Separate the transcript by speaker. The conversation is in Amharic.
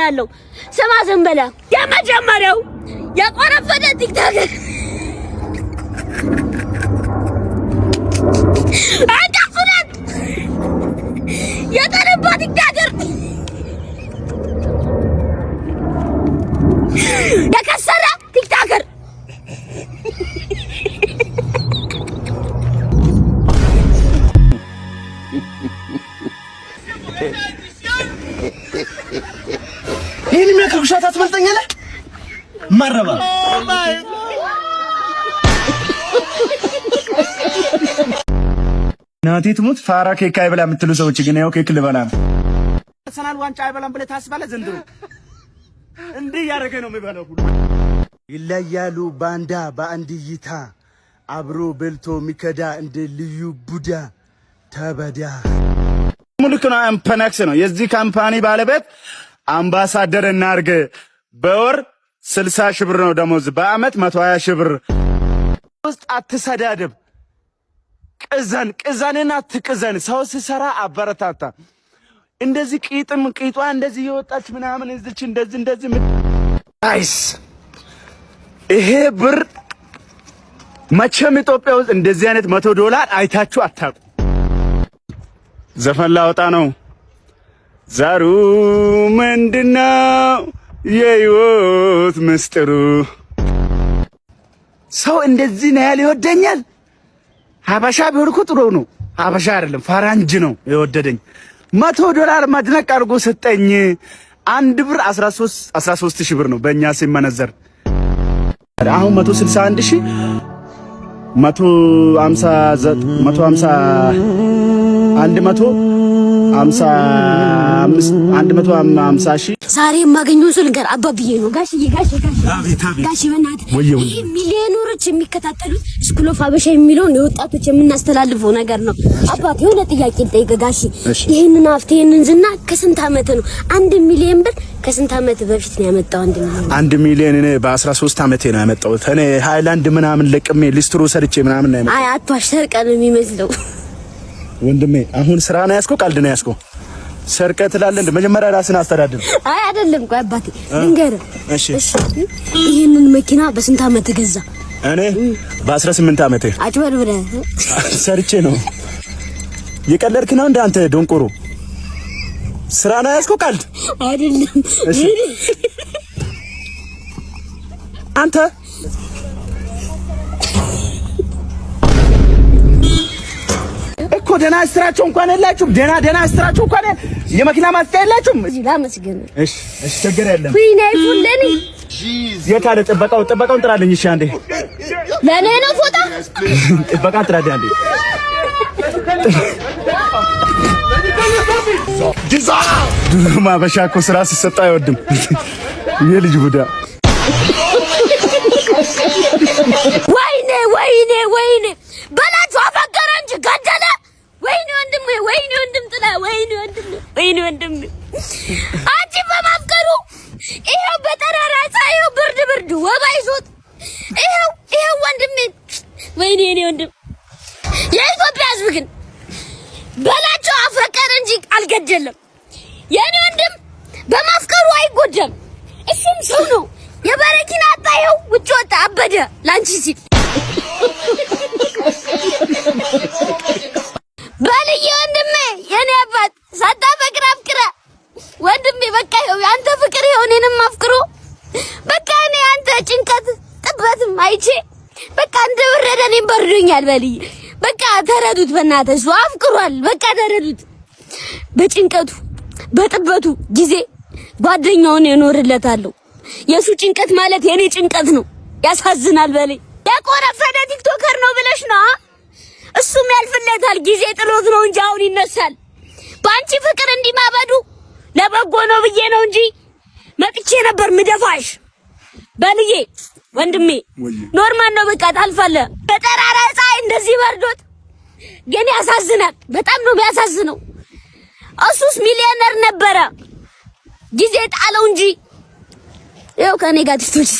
Speaker 1: ያለው ስማ ዝም ብለህ የመጀመሪያው የቆረፈደ ቲክቶክ አጣፍረት የተረባ ቲክቶከር የከሰረ ቲክቶከር
Speaker 2: ይሄን የሚያከብሻት አትበልጠኛለህ ማረባ ናቲ ትሙት ፋራ ኬክ አይበላ የምትሉ ሰዎች ግን ያው ኬክ ልበላ አርሰናል ዋንጫ አይበላም ብለህ ታስባለህ ዘንድሮ እንዲህ ያደረገ ነው የሚበላው ሁሉ ይለያሉ ባንዳ በአንድ እይታ አብሮ በልቶ ሚከዳ እንደ ልዩ ቡዳ ተበዳ ሙልክና አምፐናክስ ነው የዚህ ካምፓኒ ባለቤት አምባሳደር እናርግ በወር 60 ሺህ ብር ነው ደሞዝ በአመት 120 ሺህ ብር ውስጥ አትሰዳደብ ቅዘንና ትቅዘን ሰው ሲሰራ አበረታታ እንደዚህ ቂጧ እንደዚህ የወጣች ምናምን እዚች እንደዚህ አይስ ይሄ ብር መቼም ኢትዮጵያ ውስጥ እንደዚህ አይነት $100 አይታችሁ አታውቁ ዘፈን ላወጣ ነው ዛሩ ምንድነው የህይወት ምስጢሩ ሰው እንደዚህ ነው ያለ ይወደኛል ሀበሻ ቢሆን እኮ ጥሩ ነው ሀበሻ አይደለም ፈራንጅ ነው የወደደኝ $100 ማድነቅ አድርጎ ሰጠኝ አንድ ብር 13 ሺህ ብር ነው በእኛ ሲመነዘር አሁን 161 ሺህ 150 ሺህ
Speaker 1: ዛሬ የማገኘው ሰው ልንገር አባብዬ ነው ጋሽዬ ጋሽ በእናትህ ይሄ ሚሊዮነሮች የሚከታተሉት ስኩል ኦፍ ሀበሻ የሚለውን የወጣቶች የምናስተላልፈው ነገር ነው አባት የሆነ ጥያቄ ልጠይቅ ጋሽ ይሄንን ይሄንን ዝና ከስንት አመት ነው 1 ሚሊዮን ብር ከስንት አመት በፊት ነው ያመጣው
Speaker 2: 1 ሚሊዮን እኔ በ13 አመቴ ነው ያመጣው እኔ ሃይላንድ ምናምን ለቅሜ ሊስትሮ ሰርቼ ምናምን ነው
Speaker 1: አይ አትዋሽ ሰርቀ ነው የሚመስለው
Speaker 2: ወንድሜ አሁን ስራ ነው ያስኮ ቀልድ ነው ያስኮ ሰርቀት ትላለህ እንደ መጀመሪያ ራስን አስተዳድር
Speaker 1: አይ አይደለም ቆይ አባቴ ልንገርህ እሺ ይሄንን መኪና በስንት አመት ገዛ
Speaker 2: እኔ በ18 አመቴ
Speaker 1: አጭበርብረህ
Speaker 2: ሰርቼ ነው የቀለድክ ነው እንደ አንተ ዶንቆሮ ስራ ነው ያስኮ ቀልድ
Speaker 1: አይደለም
Speaker 2: እሺ አንተ እኮ ደና ስትራቸው እንኳን የላችሁም ደና ስትራቸው እንኳን የመኪና ማስጠያ የላችሁም
Speaker 1: እዚህ ላመስግን
Speaker 2: እሺ ችግር የለም
Speaker 1: ፍሪናይ ፉለኒ
Speaker 2: የታለ ጥበቃውን ጥራልኝ እሺ አንዴ
Speaker 1: ለኔ ነው ፎታ
Speaker 2: ጥበቃ ጥራልኝ አንዴ ድሮም አበሻ እኮ ስራ ሲሰጥ አይወድም የልጅ ቡዳ
Speaker 1: ወይኔ በላችሁ አፈቀረ እንጂ ገደለ ወይኔ ወንድም ጥላ ወይኔ ወንድም አንቺ በማፍቀሩ ይሄው በጠራራ ፀሐይ ብርድ ወባ ይዞት ይሄው ወንድሜ ወይኔ ወንድም የኢትዮጵያ ሕዝብ ግን በላችሁ አፈቀረ እንጂ አልገደለም የኔ ወንድም በማፍቀሩ አይጎዳም እሱም ሰው ነው የበረኪና አጣየው ውጭ ወጣ አበደ ላንቺ ሲል በልዬ ወንድሜ የኔ አባት ሳታፈቅር አፍቅረ ወንድሜ በቃ ይኸው ያንተ ፍቅር ይኸው እኔንም አፍቅሮ በቃ እኔ አንተ ጭንቀት ጥበትም አይቼ በቃ እንደወረደ እኔም በርዶኛል በልዬ በቃ ተረዱት በእናትህ እሱ አፍቅሯል በቃ ተረዱት በጭንቀቱ በጥበቱ ጊዜ ጓደኛውን እኖርለታለሁ የሱ ጭንቀት ማለት የኔ ጭንቀት ነው ያሳዝናል በልዬ የቆረፈደ ቲክቶከር ነው ብለሽ ነው እሱም ያልፍለታል ጊዜ ጥሎት ነው እንጂ አሁን ይነሳል ባንቺ ፍቅር እንዲማበዱ ለበጎ ነው ብዬ ነው እንጂ መጥቼ ነበር ምደፋሽ በልዬ ወንድሜ ኖርማል ነው በቃ ታልፋለህ በጠራራ ፀሐይ እንደዚህ በርዶት ግን ያሳዝናል በጣም ነው የሚያሳዝነው እሱስ ሚሊዮነር ነበረ ጊዜ ጣለው እንጂ ይኸው ከኔ ጋር ትስቶች